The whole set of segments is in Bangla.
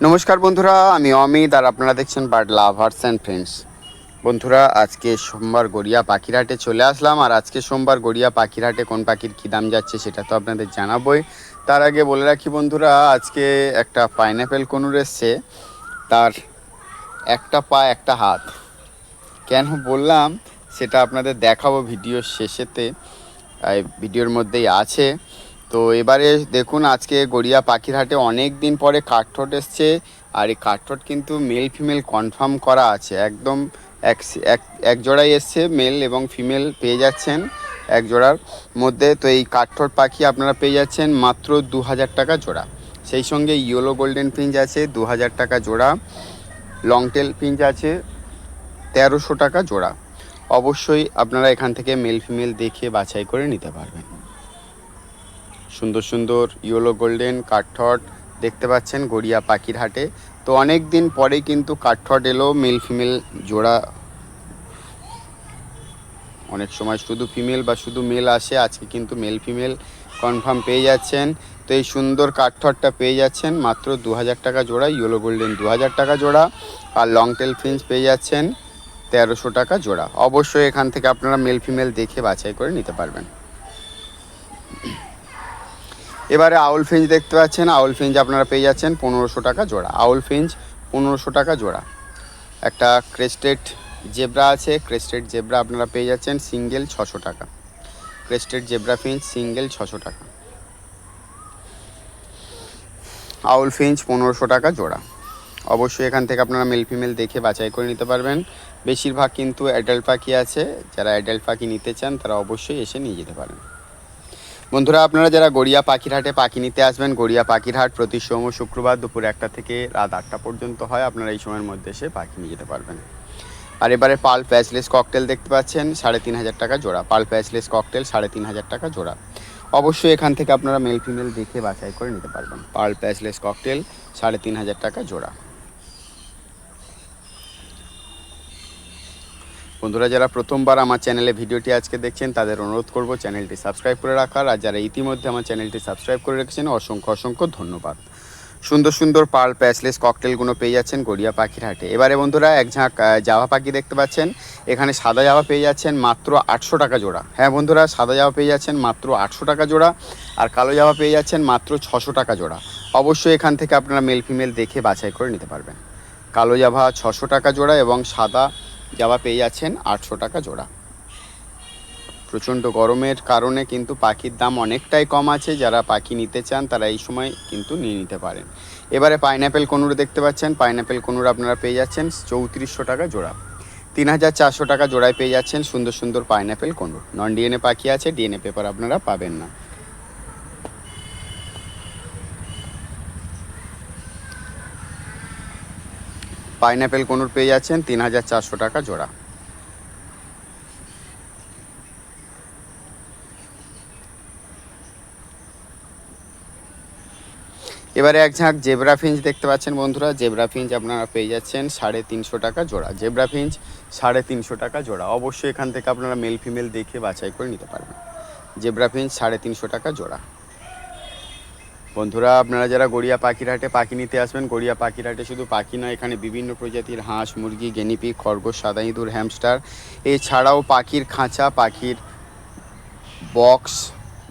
নমস্কার বন্ধুরা, আমি অমিত আর আপনারা দেখছেন বার্ড লাভার্স অ্যান্ড ফ্রেন্ডস। বন্ধুরা, আজকে সোমবার গড়িয়া পাখিরহাটে চলে আসলাম। আর আজকে সোমবার গড়িয়া পাখিরহাটে কোন পাখির কী দাম যাচ্ছে সেটা তো আপনাদের জানাবোই। তার আগে বলে রাখি বন্ধুরা, আজকে একটা পাইনঅ্যাপেল কনুর এসছে, তার একটা পা একটা হাত। কেন বললাম সেটা আপনাদের দেখাবো ভিডিওর শেষেতে, ভিডিওর মধ্যেই আছে। তো এবারে দেখুন, আজকে গড়িয়া পাখিরহাটে অনেক দিন পরে কাঠঠোঁট এসছে। আর এই কাঠঠোঁট কিন্তু মেল ফিমেল কনফার্ম করা আছে, একদম এক এক এক জোড়াই এসছে, মেল এবং ফিমেল পেয়ে যাচ্ছেন এক জোড়ার মধ্যে। তো এই কাঠঠোঁট পাখি আপনারা পেয়ে যাচ্ছেন মাত্র 2000 টাকা জোড়া। সেই সঙ্গে ইয়েলো গোল্ডেন ফিঞ্চ আছে 2000 টাকা জোড়া, লং টেল ফিঞ্চ আছে 1300 টাকা জোড়া। অবশ্যই আপনারা এখান থেকে মেল ফিমেল দেখে বাছাই করে নিতে পারবেন। সুন্দর সুন্দর ইয়েলো গোল্ডেন কাঠঠোঁট দেখতে পাচ্ছেন গড়িয়া পাখিরহাটে। তো অনেক দিন পরে কিন্তু কাঠঠোঁট এলো, মেল ফিমেল জোড়া। অনেক সময় শুধু ফিমেল বা শুধু মেল আসে, আজকে কিন্তু মেল ফিমেল কনফার্ম পেয়ে যাচ্ছেন। তো এই সুন্দর কাঠঠোঁটটা পেয়ে যাচ্ছেন মাত্র 2000 টাকা জোড়া, ইয়েলো গোল্ডেন 2000 টাকা জোড়া, আর লং টেল ফিঞ্চ পেয়ে যাচ্ছেন 1300 টাকা জোড়া। অবশ্যই এখান থেকে আপনারা মেল ফিমেল দেখে বাছাই করে নিতে পারবেন। এবারে আউল ফিঞ্চ দেখতে পাচ্ছেন, আউল ফিঞ্চ আপনারা পেয়ে যাচ্ছেন 1500 টাকা জোড়া। আউল ফিঞ্চ 1500 টাকা জোড়া। একটা ক্রেস্টেড জেব্রা আছে, ক্রেস্টেড জেব্রা আপনারা পেয়ে যাচ্ছেন সিঙ্গেল 600 টাকা। ক্রেস্টেড জেব্রা ফিঞ্চ সিঙ্গেল 600 টাকা। আউল ফিঞ্চ 1500 টাকা জোড়া। অবশ্যই এখান থেকে আপনারা মেল ফিমেল দেখে বাছাই করে নিতে পারবেন। বেশিরভাগ কিন্তু অ্যাডাল্ট পাখি আছে, যারা অ্যাডাল্ট পাখি নিতে চান তারা অবশ্যই এসে নিয়ে যেতে পারেন। বন্ধুরা, আপনারা যারা গড়িয়া পাখিরহাটে পাখি নিতে আসবেন, গড়িয়া পাখিরহাট প্রতি সোম শুক্রবার দুপুর 1টা থেকে রাত 8টা পর্যন্ত হয়। আপনারা এই সময়ের মধ্যে এসে পাখি নিয়ে যেতে পারবেন। আর এবারে পাল প্যাচলেস ককটেল দেখতে পাচ্ছেন 3500 টাকা জোড়া। পাল প্যাচলেস ককটেল 3500 টাকা জোড়া। অবশ্যই এখান থেকে আপনারা মেল ফিমেল দেখে বাছাই করে নিতে পারবেন। পাল প্যাচলেস ককটেল 3500 টাকা জোড়া। বন্ধুরা, যারা প্রথমবার আমার চ্যানেলে ভিডিওটি আজকে দেখছেন তাদের অনুরোধ করব চ্যানেলটি সাবস্ক্রাইব করে রাখার। আর যারা ইতিমধ্যে আমার চ্যানেলটি সাবস্ক্রাইব করে রেখেছেন অসংখ্য অসংখ্য ধন্যবাদ। সুন্দর সুন্দর পার্ল প্যাচলেস ককটেলগুলো পেয়ে যাচ্ছেন গড়িয়া পাখিরহাটে। এবারে বন্ধুরা, এক ঝাঁক জাভা পাখি দেখতে পাচ্ছেন। এখানে সাদা জাভা পেয়ে যাচ্ছেন মাত্র 800 টাকা জোড়া। হ্যাঁ বন্ধুরা, সাদা জাভা পেয়ে যাচ্ছেন মাত্র 800 টাকা জোড়া। আর কালো জাভা পেয়ে যাচ্ছেন মাত্র 600 টাকা জোড়া। অবশ্যই এখান থেকে আপনারা মেল ফিমেল দেখে বাছাই করে নিতে পারবেন। কালো জাভা 600 টাকা জোড়া এবং সাদা জাভা পেয়ে যাচ্ছেন 800 টাকা জোড়া। প্রচণ্ড গরমের কারণে কিন্তু পাখির দাম অনেকটাই কম আছে। যারা পাখি নিতে চান তারা এই সময় কিন্তু নিয়ে নিতে পারেন। এবারে পাইনঅ্যাপেল কনুর দেখতে পাচ্ছেন। পাইনঅ্যাপেল কনুর আপনারা পেয়ে যাচ্ছেন 3400 টাকা জোড়া। 3400 টাকা জোড়ায় পেয়ে যাচ্ছেন সুন্দর সুন্দর পাইনঅ্যাপেল কনুর। নন ডিএনএ পাখি আছে, ডিএনএ পেপার আপনারা পাবেন না। পাইনঅ্যাপেল কনুর পেয়ে যাচ্ছেন 3400 টাকা জোড়া। এবারে এক ঝাঁক জেব্রা ফিঞ্চ দেখতে পাচ্ছেন বন্ধুরা। জেব্রা ফিঞ্চ আপনারা পেয়ে যাচ্ছেন 350 টাকা জোড়া। জেব্রা ফিঞ্চ 350 টাকা জোড়া। অবশ্যই এখান থেকে আপনারা মেল ফিমেল দেখে বাছাই করে নিতে পারবেন। জেব্রা ফিঞ্চ 350 টাকা জোড়া। বন্ধুরা, আপনারা যারা গড়িয়া পাখিরহাটে পাখি নিতে আসবেন, গড়িয়া পাখিরহাটে শুধু পাখি নয়, এখানে বিভিন্ন প্রজাতির হাঁস, মুরগি, গেনিপিগ, খরগোশ, সাদা ইঁদুর, হ্যামস্টার, এছাড়াও পাখির খাঁচা, পাখির বক্স,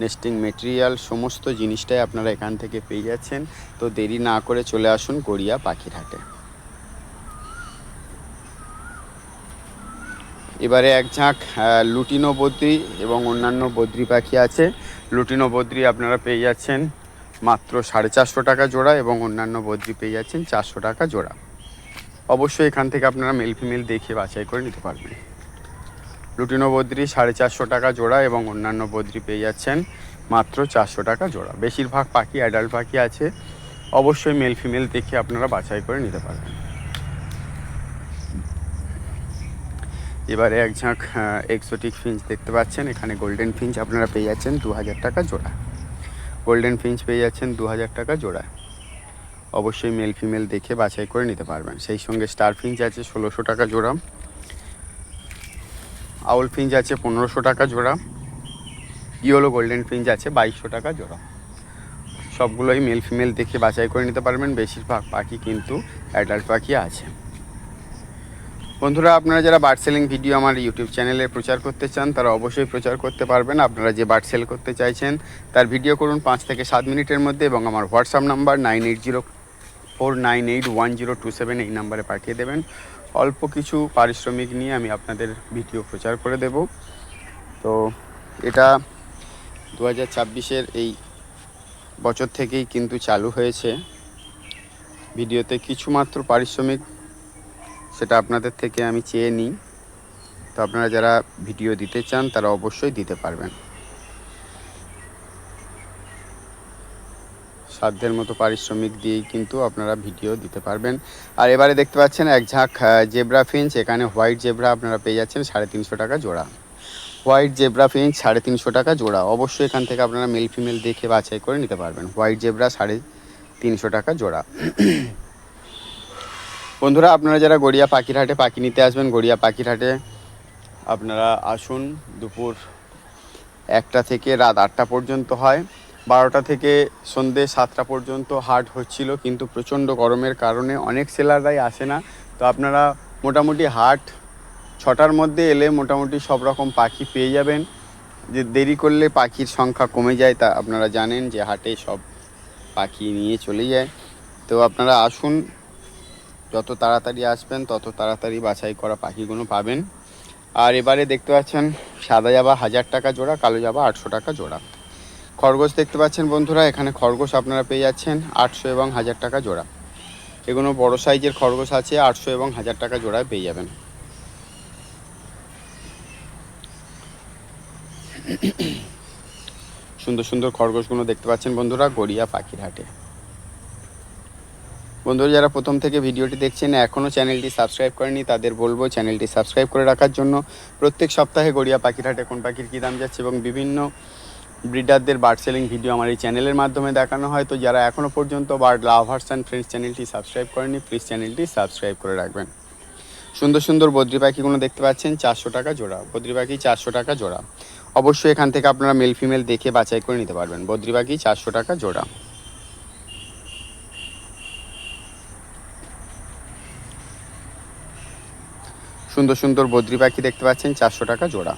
নেস্টিং মেটেরিয়াল, সমস্ত জিনিসটাই আপনারা এখান থেকে পেয়ে যাচ্ছেন। তো দেরি না করে চলে আসুন গড়িয়া পাখিরহাটে। এবারে এক ঝাঁক লুটিনো বদ্রি এবং অন্যান্য বদ্রি পাখি আছে। লুটিনো বদ্রি আপনারা পেয়ে যাচ্ছেন মাত্র 450 টাকা জোড়া এবং অন্যান্য বদ্রি পেয়ে যাচ্ছেন 400 টাকা জোড়া। অবশ্যই এখান থেকে আপনারা মেল ফিমেল দেখে বাছাই করে নিতে পারবেন। লুটিনো বদ্রি 450 টাকা জোড়া এবং অন্যান্য বদ্রি পেয়ে যাচ্ছেন মাত্র 400 টাকা জোড়া। বেশিরভাগ পাখি অ্যাডাল্ট পাখি আছে, অবশ্যই মেল ফিমেল দেখে আপনারা বাছাই করে নিতে পারবেন। এবারে এক ঝাঁক এক্সোটিক ফিঞ্চ দেখতে পাচ্ছেন। এখানে গোল্ডেন ফিঞ্চ আপনারা পেয়ে যাচ্ছেন 2000 টাকা জোড়া। গোল্ডেন ফিঞ্চ পেয়ে যাচ্ছেন 2000 টাকা জোড়া। অবশ্যই মেল ফিমেল দেখে বাছাই করে নিতে পারবেন। সেই সঙ্গে স্টার ফিঞ্চ আছে 1600 টাকা জোড়া। আউল ফিঞ্চ আছে 1500 টাকা জোড়া। ইয়েলো গোল্ডেন ফিঞ্চ আছে 2200 টাকা জোড়া। সবগুলোই মেল ফিমেল দেখে বাছাই করে নিতে পারবেন। বেশিরভাগ পাখি কিন্তু অ্যাডাল্ট পাখি আছে। বন্ধুরা, আপনারা যারা বার্ড সেলিং ভিডিও আমার ইউটিউব চ্যানেলে প্রচার করতে চান তারা অবশ্যই প্রচার করতে পারবেন। আপনারা যে বার্ড সেল করতে চাইছেন তার ভিডিও করুন 5 থেকে 7 মিনিটের মধ্যে এবং আমার হোয়াটসঅ্যাপ নাম্বার 9804981027 এই নাম্বারে পাঠিয়ে দেবেন। অল্প কিছু পারিশ্রমিক নিয়ে আমি আপনাদের ভিডিও প্রচার করে দেব। তো এটা 2026-এর এই বছর থেকেই কিন্তু চালু হয়েছে। ভিডিওতে কিছু মাত্র পারিশ্রমিক সেটা আপনাদের থেকে আমি চেয়ে নিই। তো আপনারা যারা ভিডিও দিতে চান তারা অবশ্যই দিতে পারবেন। সাধ্যের মতো পারিশ্রমিক দিয়েই কিন্তু আপনারা ভিডিও দিতে পারবেন। আর এবারে দেখতে পাচ্ছেন এক ঝাঁক জেব্রা ফিঞ্চ। এখানে হোয়াইট জেব্রা আপনারা পেয়ে যাচ্ছেন 350 টাকা জোড়া। হোয়াইট জেব্রা ফিঞ্চ 350 টাকা জোড়া। অবশ্যই এখান থেকে আপনারা মেল ফিমেল দেখে বাছাই করে নিতে পারবেন। হোয়াইট জেব্রা 350 টাকা জোড়া। বন্ধুরা, আপনারা যারা গড়িয়া পাখিরহাটে পাখি নিতে আসবেন, গড়িয়া পাখিরহাটে আপনারা আসুন। দুপুর 1টা থেকে রাত 8টা পর্যন্ত হয়। 12টা থেকে সন্ধ্যে 7টা পর্যন্ত হাট হচ্ছিল, কিন্তু প্রচণ্ড গরমের কারণে অনেক সেলাররাই আসে না। তো আপনারা মোটামুটি হাট 6টার মধ্যে এলে মোটামুটি সব রকম পাখি পেয়ে যাবেন। যে দেরি করলে পাখির সংখ্যা কমে যায়, তা আপনারা জানেন যে হাটে সব পাখি নিয়ে চলে যায়। তো আপনারা আসুন, যত তাড়াতাড়ি আসবেন তত তাড়াতাড়ি বাছাই করা পাখিগুলো পাবেন। আর এবারে দেখতে পাচ্ছেন সাদা জাবা 1000 টাকা জোড়া, কালো জাবা 800 টাকা জোড়া। খরগোশ দেখতে পাচ্ছেন বন্ধুরা, এখানে খরগোশ আপনারা পেয়ে যাচ্ছেন 800 এবং 1000 টাকা জোড়া। এগুলো বড় সাইজের খরগোশ আছে, 800 এবং 1000 টাকা জোড়ায় পেয়ে যাবেন। সুন্দর সুন্দর খরগোশগুলো দেখতে পাচ্ছেন বন্ধুরা গড়িয়া পাখিরহাটে। বন্ধুরা, যারা প্রথম থেকে ভিডিওটি দেখছেন এখনও চ্যানেলটি সাবস্ক্রাইব করেনি তাদের বলবো চ্যানেলটি সাবস্ক্রাইব করে রাখার জন্য। প্রত্যেক সপ্তাহে গড়িয়া পাখিরহাটে কোন পাখির কী দাম যাচ্ছে এবং বিভিন্ন ব্রিডারদের বার্ড সেলিং ভিডিও আমার এই চ্যানেলের মাধ্যমে দেখানো হয়। তো যারা এখনও পর্যন্ত বার্ড লাভার্স অ্যান্ড ফ্রেন্ডস চ্যানেলটি সাবস্ক্রাইব করেনি, প্লিজ চ্যানেলটি সাবস্ক্রাইব করে রাখবেন। সুন্দর সুন্দর বদ্রি পাখিগুলো দেখতে পাচ্ছেন 400 টাকা জোড়া। বদ্রি পাখি 400 টাকা জোড়া। অবশ্যই এখান থেকে আপনারা মেল ফিমেল দেখে বাছাই করে নিতে পারবেন। বদ্রি পাখি 400 টাকা জোড়া। সুন্দর সুন্দর বদ্রি পাখি দেখতে পাচ্ছেন 400 টাকা জোড়া।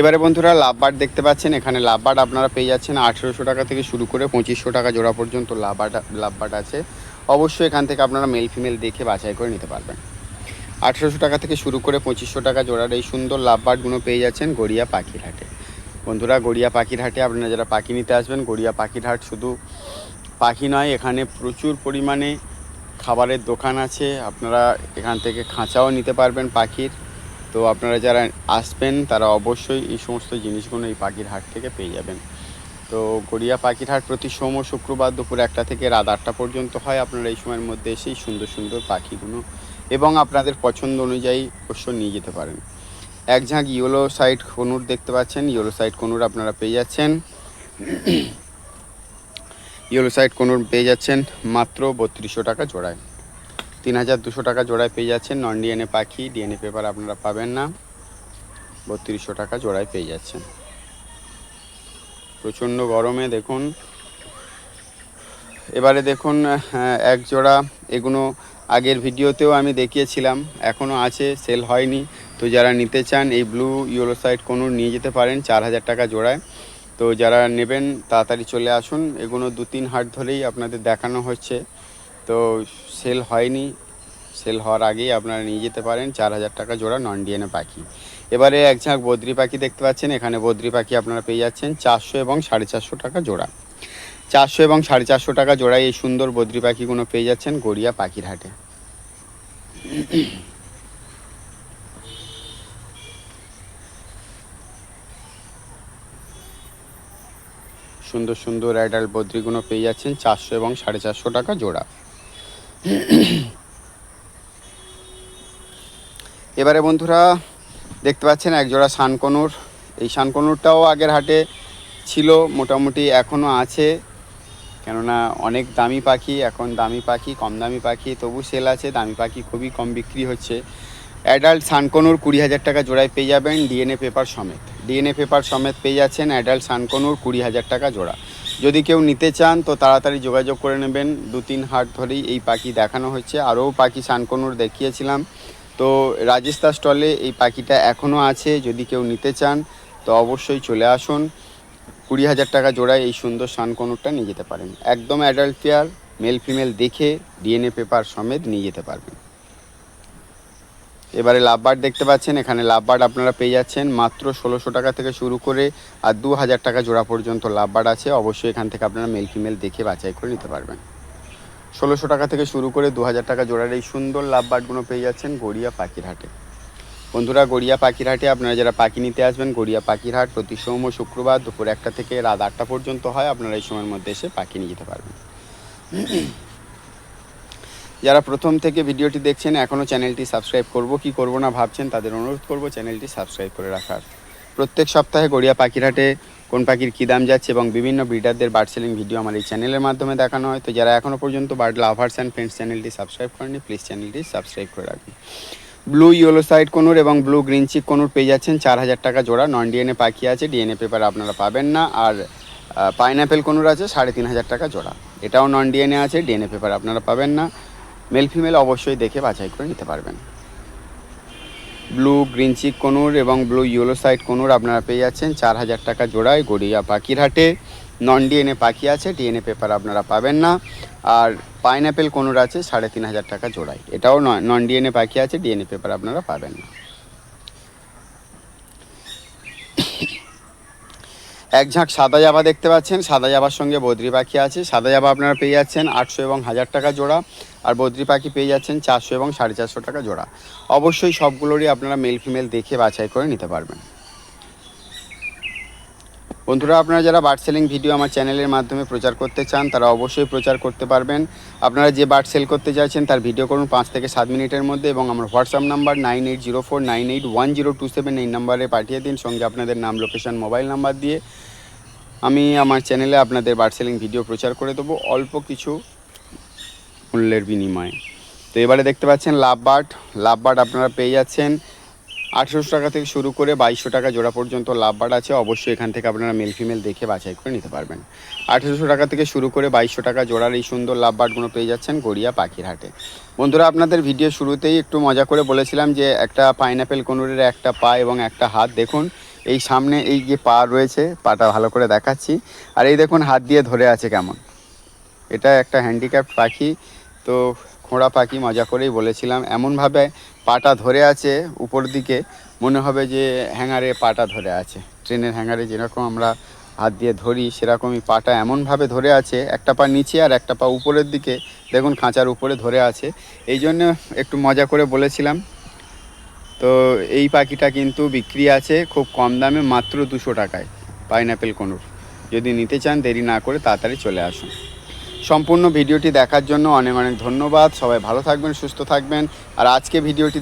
এবারে বন্ধুরা লাভবার্ড দেখতে পাচ্ছেন। এখানে লাভবার্ড আপনারা পেয়ে যাচ্ছেন 1800 টাকা থেকে শুরু করে 2500 টাকা জোড়া পর্যন্ত লাভবার্ড আছে। অবশ্যই এখান থেকে আপনারা মেল ফিমেল দেখে বাছাই করে নিতে পারবেন। 1800 টাকা থেকে শুরু করে 2500 টাকা জোড়ার এই সুন্দর লাভবার্ডগুলো পেয়ে যাচ্ছেন গড়িয়া পাখিরহাটে। বন্ধুরা, গড়িয়া পাখিরহাটে আপনারা যারা পাখি নিতে আসবেন, গড়িয়া পাখিরহাট শুধু পাখি নয়, এখানে প্রচুর পরিমাণে খাবারের দোকান আছে। আপনারা এখান থেকে খাঁচাও নিতে পারবেন পাখির। তো আপনারা যারা আসবেন তারা অবশ্যই এই সমস্ত জিনিসগুলো এই পাখির হাট থেকে পেয়ে যাবেন। তো গড়িয়া পাখির হাট প্রতি সোম ও শুক্রবার দুপুর 1টা থেকে রাত 8টা পর্যন্ত হয়। আপনারা এই সময়ের মধ্যে এসেই সুন্দর সুন্দর পাখিগুলো এবং আপনাদের পছন্দ অনুযায়ী অবশ্য নিয়ে যেতে পারেন। এক ঝাঁক ইয়েলো সাইড কনুর দেখতে পাচ্ছেন। ইয়েলো সাইড কনুর আপনারা পেয়ে যাচ্ছেন। ইয়েলো সাইড কনুর পেয়ে যাচ্ছেন মাত্র 3200 টাকা জোড়ায়। 3200 টাকা জোড়ায় পেয়ে যাচ্ছেন। নন ডিএনএ পাখি, ডিএনএ পেপার আপনারা পাবেন না। 3200 টাকা জোড়ায় পেয়ে যাচ্ছেন। প্রচণ্ড গরমে দেখুন। এবারে দেখুন এক জোড়া, এগুলো আগের ভিডিওতেও আমি দেখিয়েছিলাম, এখনও আছে, সেল হয়নি। তো যারা নিতে চান এই ব্লু ইয়েলো সাইড কনুর নিয়ে যেতে পারেন 4000 টাকা জোড়ায়। তো যারা নেবেন তাড়াতাড়ি চলে আসুন। এগুলো 2-3 হাট ধরেই আপনাদের দেখানো হচ্ছে, তো সেল হয়নি। সেল হওয়ার আগেই আপনারা নিয়ে যেতে পারেন। 4000 টাকা জোড়া নন ডিএনএ পাখি। এবারে এক ঝাঁক বদ্রি পাখি দেখতে পাচ্ছেন। এখানে বদ্রি পাখি আপনারা পেয়ে যাচ্ছেন 400 এবং 450 টাকা জোড়া। 400 এবং 450 টাকা জোড়ায় এই সুন্দর বদ্রি পাখিগুলো পেয়ে যাচ্ছেন গড়িয়া পাখির হাটে। সুন্দর সুন্দর অ্যাডাল্ট বদ্রিগুলো পেয়ে যাচ্ছেন 400 এবং 450 টাকা জোড়া। এবারে বন্ধুরা দেখতে পাচ্ছেন এক জোড়া শানকনুর। এই শানকনুরটাও আগের হাটে ছিল, মোটামুটি এখনও আছে, কেননা অনেক দামি পাখি, এখন দামি পাখি কম দামি পাখি তবু সেল আছে। দামি পাখি খুবই কম বিক্রি হচ্ছে। অ্যাডাল্ট শানকনুর 20,000 টাকা জোড়ায় পেয়ে যাবেন ডিএনএ পেপার সমেত। ডিএনএ পেপার সমেত পেয়ে যাচ্ছেন অ্যাডাল্ট সানকনুর 20,000 টাকা জোড়া। যদি কেউ নিতে চান তো তাড়াতাড়ি যোগাযোগ করে নেবেন। 2-3 হাট ধরেই এই পাখি দেখানো হচ্ছে, আরও পাখি সানকনুর দেখিয়েছিলাম। তো রাজেস্তার স্টলে এই পাখিটা এখনও আছে, যদি কেউ নিতে চান তো অবশ্যই চলে আসুন। 20,000 টাকা জোড়ায় এই সুন্দর সানকনুরটা নিয়ে যেতে পারেন। একদম অ্যাডাল্ট পেয়ার, মেল ফিমেল দেখে ডিএনএ পেপার সমেত নিয়ে যেতে পারবেন। এবারে লাভবার্ড দেখতে পাচ্ছেন, এখানে লাভবার্ড আপনারা পেয়ে যাচ্ছেন মাত্র 1600 টাকা থেকে শুরু করে আর 2,000 টাকা জোড়া পর্যন্ত লাভবার্ড আছে। অবশ্যই এখান থেকে আপনারা মেল ফিমেল দেখে বাছাই করে নিতে পারবেন। 1600 টাকা থেকে শুরু করে 2,000 টাকা জোড়ার এই সুন্দর লাভবার্ডগুলো পেয়ে যাচ্ছেন গড়িয়া পাখির হাটে। বন্ধুরা, গড়িয়া পাখির হাটে আপনারা যারা পাখি নিতে আসবেন, গড়িয়া পাখির হাট প্রতি সোম ও শুক্রবার দুপুর 1টা থেকে রাত 8টা পর্যন্ত হয়। আপনারা এই সময়ের মধ্যে এসে পাখি নিয়ে যেতে পারবেন। যারা প্রথম থেকে ভিডিওটি দেখছেন, এখনও চ্যানেলটি সাবস্ক্রাইব করব কি করব না ভাবছেন, তাদের অনুরোধ করব চ্যানেলটি সাবস্ক্রাইব করে রাখার। প্রত্যেক সপ্তাহে গড়িয়া পাখির হাটে কোন পাখির কী দাম যাচ্ছে এবং বিভিন্ন ব্রিডারদের বার্ড সেলিং ভিডিও আমার এই চ্যানেলের মাধ্যমে দেখানো হয়। তো যারা এখনও পর্যন্ত বার্ড লাভার্স অ্যান্ড ফ্রেন্ডস চ্যানেলটি সাবস্ক্রাইব করেনি, প্লিজ চ্যানেলটি সাবস্ক্রাইব করে রাখুন। ব্লু ইয়েলো সাইড কনুর এবং ব্লু গ্রিন চিক কনুর পেয়ে যাচ্ছেন 4,000 টাকা জোড়া। নন ডিএনএ পাখি আছে, ডিএনএ পেপার আপনারা পাবেন না। আর পাইনঅ্যাপেল কনুর আছে 3,500 টাকা জোড়া, এটাও নন ডিএনএ আছে, ডিএনএ পেপার আপনারা পাবেন না। মেল ফিমেল অবশ্যই দেখে বাছাই করে নিতে পারবেন। ব্লু গ্রিন চিক কনুর এবং ব্লু ইয়েলো সাইড কনুর আপনারা পেয়ে যাচ্ছেন 4,000 টাকা জোড়ায় গড়িয়া পাখির হাটে। নন ডিএনএ পাখি আছে, ডিএনএ পেপার আপনারা পাবেন না। আর পাইনঅ্যাপেল কনুর আছে 3,500 টাকা জোড়ায়, এটাও নন ডিএনএ পাখি আছে, ডিএনএ পেপার আপনারা পাবেন না। এক ঝাঁক সাদা জাবা দেখতে পাচ্ছেন, সাদা জাবার সঙ্গে বদ্রি পাখি আছে। সাদা জাবা আপনারা পেয়ে যাচ্ছেন 800 এবং 1,000 টাকা জোড়া, আর বদ্রি পাখি পেয়ে যাচ্ছেন 400 এবং 450 টাকা জোড়া। অবশ্যই সবগুলোরই আপনারা মেল ফিমেল দেখে বাছাই করে নিতে পারবেন। বন্ধুরা, আপনারা যারা বার্ড সেলিং ভিডিও আমার চ্যানেলের মাধ্যমে প্রচার করতে চান তারা অবশ্যই প্রচার করতে পারবেন। আপনারা যে বার্ড সেল করতে চাইছেন তার ভিডিও করুন 5 থেকে 7 মিনিটের মধ্যে এবং আমার হোয়াটসঅ্যাপ নাম্বার 9804981027 এই নাম্বারে পাঠিয়ে দিন, সঙ্গে আপনাদের নাম, লোকেশন, মোবাইল নাম্বার দিয়ে আমি আমার চ্যানেলে আপনাদের বার্ড সেলিং ভিডিও প্রচার করে দেবো অল্প কিছু মূল্যের বিনিময়ে। তো এবারে দেখতে পাচ্ছেন লাভবার্ড আপনারা পেয়ে যাচ্ছেন 800 টাকা থেকে শুরু করে 2,200 টাকা জোড়া পর্যন্ত লাভবার্ড আছে। অবশ্যই এখান থেকে আপনারা মেল ফিমেল দেখে বাছাই করে নিতে পারবেন। 800 টাকা থেকে শুরু করে 2,200 টাকা জোড়ার এই সুন্দর লাভবার্ডগুলো পেয়ে যাচ্ছেন গড়িয়া পাখির হাটে। বন্ধুরা, আপনাদের ভিডিও শুরুতেই একটু মজা করে বলেছিলাম যে একটা পাইনঅ্যাপেল কনুরের একটা পা এবং একটা হাত দেখুন। এই সামনে এই যে পা রয়েছে, পাটা ভালো করে দেখাচ্ছি, আর এই দেখুন হাত দিয়ে ধরে আছে কেমন। এটা একটা হ্যান্ডিক্যাপ্ট পাখি, তো খোঁড়া পাখি, মজা করেই বলেছিলাম। এমনভাবে পাটা ধরে আছে উপর দিকে, মনে হবে যে হ্যাঙ্গারে পাটা ধরে আছে। ট্রেনের হ্যাঙ্গারে যেরকম আমরা হাত দিয়ে ধরি সেরকমই পাটা এমনভাবে ধরে আছে, একটা পা নিচে আর একটা পা উপরের দিকে, দেখুন খাঁচার উপরে ধরে আছে। এই জন্য একটু মজা করে বলেছিলাম। তো এই পাখিটা কিন্তু বিক্রি আছে খুব কম দামে, মাত্র 200 টাকায় পাইনঅ্যাপেল কনুর। যদি নিতে চান দেরি না করে তাড়াতাড়ি চলে আসুন। সম্পূর্ণ ভিডিওটি দেখার জন্য অনেক অনেক ধন্যবাদ। সবাই ভালো থাকবেন, সুস্থ থাকবেন। আর আজকে ভিডিওটি